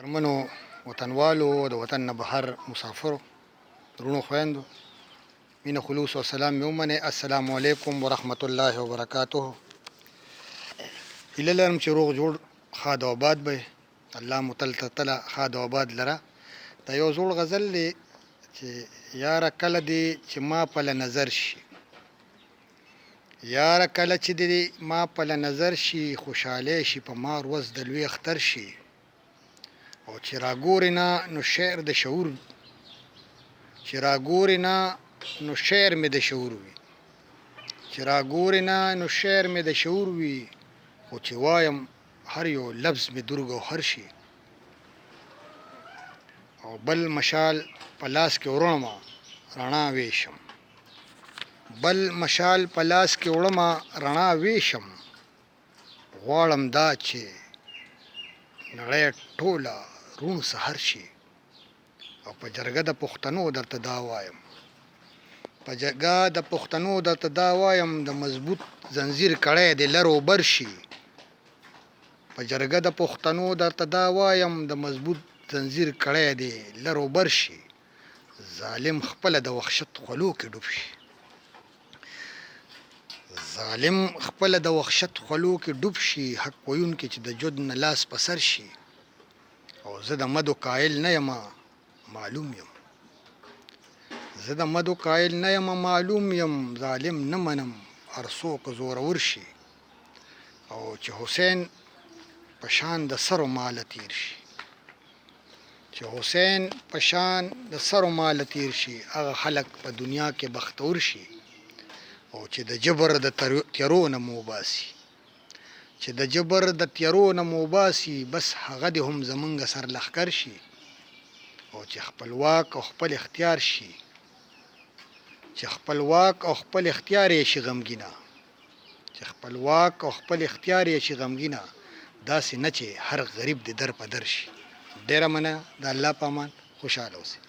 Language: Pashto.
درمنو وطنوالو د وطن نه بهر مسافرو درونو خویندو مینه خلوص او سلام مې ومنئ. السلام علیکم ورحمت الله وبرکاته. هیله لرم چې روغ جوړ ښاد او آباد به الله مو تل تله ښاد او آباد لره. دا یو زوړ غزل دی چې یاره کله دی چې ما په له نظر شي، یاره کله چې دی ما په له نظر شي، خوشحالی شي په مار وز د لوی اختر شي. او چې راګورې نه نو شعر د شعور، چې راګورې نه نو شعر مې د شعور وي، چې راګورې نه نو شعر مې د شعور وي، خو چې وایم هر یو لفظ مې درګوهر شي. او بل مشال په لاس کې وړمه رڼا ویشم، بل مشال په لاس کې وړمه رڼا ویشم، غواړم دا چې نړۍ ټوله روڼ سحر شي. او په جرګه د پښتنو درته دا وایم، په جرګه د پښتنو درته دا وایم، د مضبوط زنځیر کړی د لر و بر شي. په جرګه د پښتنو درته دا وایم، د مضبوط زنځیر کړی د لر و بر شي. ظالم خپله د وحشت خولو کې ډوب شي، ظالم خپله د وحشت خولو کې ډوب شي، حق ویونکي چې د جد نه لاس په سر شي. او زه د مدو قایل نه یم معلوم یم، زه د مدو قایل نه یم معلوم یم، ظالم نه منم هر څوک زورور شي. او چې حسین په شان د سرو ماله تیر شي، چې حسین په شان د سرو ماله تیر شي، هغه خلک په دنیا کې بختور شي. او چې د جبر د تیرو نه مو باسي، چې د جبر د تیرو نه مو باسي، بس هغه دې هم زمونږ سر لښکر شي. او چې خپلواک او خپل اختیار شي، چې خپلواک او خپل اختیار یې شي غمګینه، چې خپلواک او خپل اختیار یې شي غمګینه، داسې نه چې هر غریب دې در په در شي. ډېره مننه، د الله په امان، خوشحاله اوسئ.